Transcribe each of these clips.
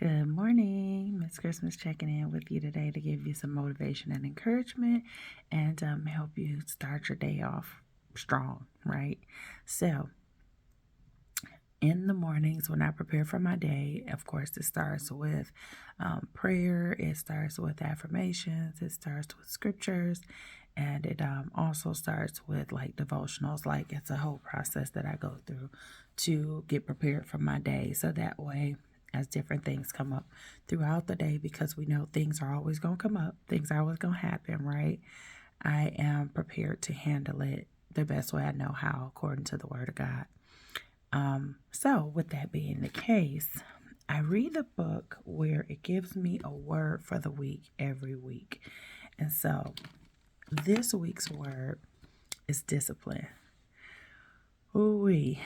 Good morning. Miss Christmas checking in with you today to give you some motivation and encouragement and help you start your day off strong, right? So, in the mornings when I prepare for my day, of course, it starts with prayer, it starts with affirmations, it starts with scriptures, and it also starts with like devotionals. Like it's a whole process that I go through to get prepared for my day. So that way, as different things come up throughout the day, because we know things are always going to come up, things are always going to happen, right? I am prepared to handle it the best way I know how, according to the Word of God. So with that being the case, I read the book where it gives me a word for the week every week. And so this week's word is discipline. Ooh-wee.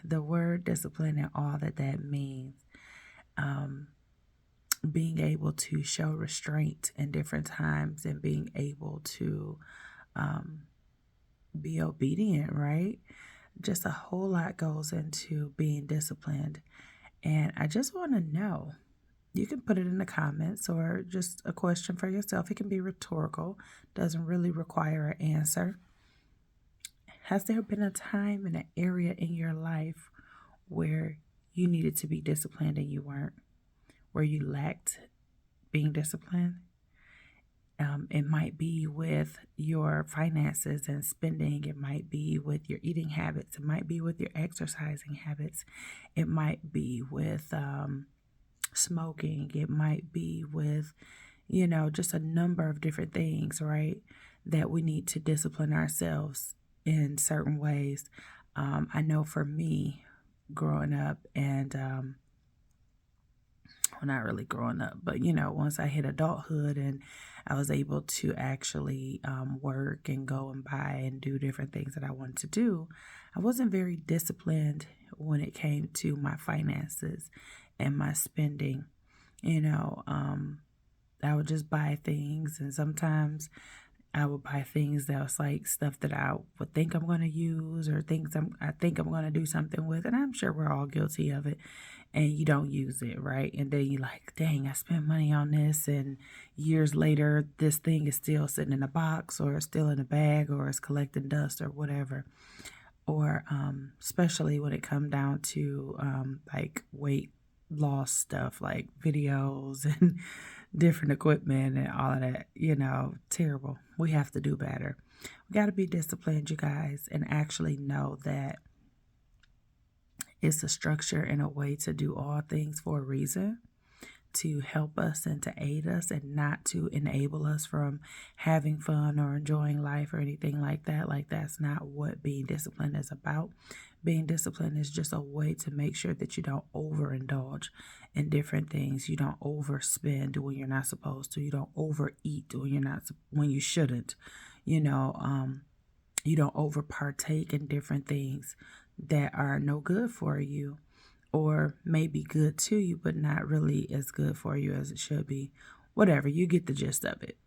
The word discipline and all that means. Being able to show restraint in different times and being able to be obedient, right? Just a whole lot goes into being disciplined. And I just want to know, you can put it in the comments or just a question for yourself. It can be rhetorical, doesn't really require an answer. Has there been a time in an area in your life where you needed to be disciplined and you weren't? Where you lacked being disciplined? It might be with your finances and spending. It might be with your eating habits. It might be with your exercising habits. It might be with smoking. It might be with, just a number of different things, right? That we need to discipline ourselves in certain ways. I know for me, growing up and, well, not really growing up, but once I hit adulthood and I was able to actually work and go and buy and do different things that I wanted to do, I wasn't very disciplined when it came to my finances and my spending. I would just buy things, and sometimes I would buy things that was like stuff that I would think I'm going to use or things I think I'm going to do something with. And I'm sure we're all guilty of it. And you don't use it, right? And then you're like, dang, I spent money on this. And years later, this thing is still sitting in a box or still in a bag or it's collecting dust or whatever. Or especially when it come down to like weight loss stuff like videos and different equipment and all of that, terrible. We have to do better. We got to be disciplined, you guys, and actually know that it's a structure and a way to do all things for a reason, to help us and to aid us and not to enable us from having fun or enjoying life or anything like that. Like, that's not what being disciplined is about. Being disciplined is just a way to make sure that you don't overindulge in different things. You don't overspend when you're not supposed to. You don't overeat when you shouldn't. You don't overpartake in different things that are no good for you, or may be good to you, but not really as good for you as it should be. Whatever, you get the gist of it.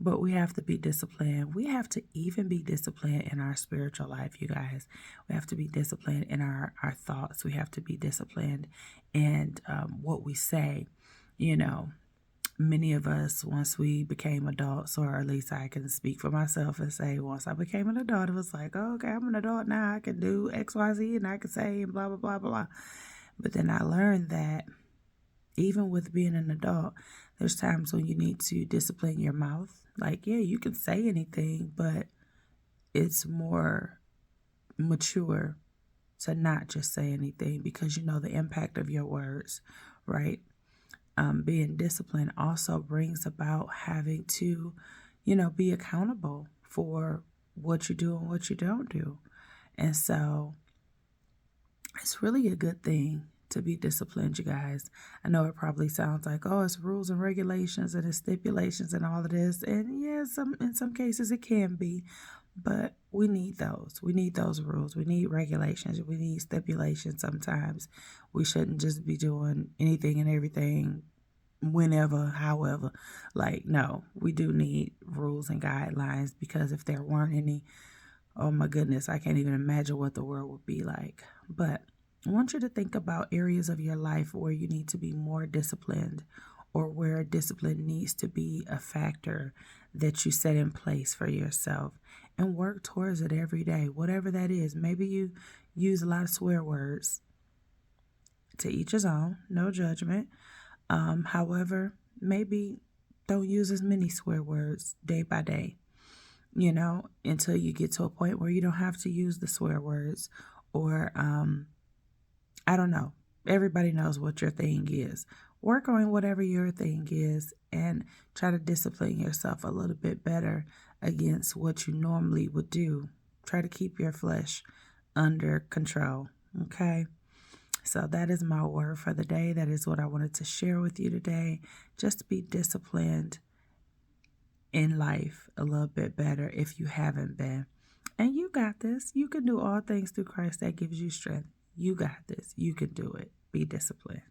But we have to be disciplined. We have to even be disciplined in our spiritual life, you guys. We have to be disciplined in our thoughts. We have to be disciplined in what we say. Many of us, once we became adults, or at least I can speak for myself and say, once I became an adult, it was like, oh, okay, I'm an adult now. I can do X, Y, Z, and I can say and blah, blah, blah, blah. But then I learned that even with being an adult, there's times when you need to discipline your mouth. Like, yeah, you can say anything, but it's more mature to not just say anything because you know the impact of your words, right? Being disciplined also brings about having to, be accountable for what you do and what you don't do. And so it's really a good thing to be disciplined, you guys. I know it probably sounds like, oh, it's rules and regulations and it's stipulations and all of this. And yeah, in some cases it can be, but we need those. We need those rules. We need regulations. We need stipulations sometimes. We shouldn't just be doing anything and everything whenever, however. Like, no, we do need rules and guidelines, because if there weren't any, oh my goodness, I can't even imagine what the world would be like. But I want you to think about areas of your life where you need to be more disciplined or where discipline needs to be a factor that you set in place for yourself and work towards it every day, whatever that is. Maybe you use a lot of swear words. To each his own, no judgment. However, maybe don't use as many swear words day by day, until you get to a point where you don't have to use the swear words or I don't know. Everybody knows what your thing is. Work on whatever your thing is and try to discipline yourself a little bit better against what you normally would do. Try to keep your flesh under control. Okay. So that is my word for the day. That is what I wanted to share with you today. Just be disciplined in life a little bit better if you haven't been. And you got this. You can do all things through Christ that gives you strength. You got this. You can do it. Be disciplined.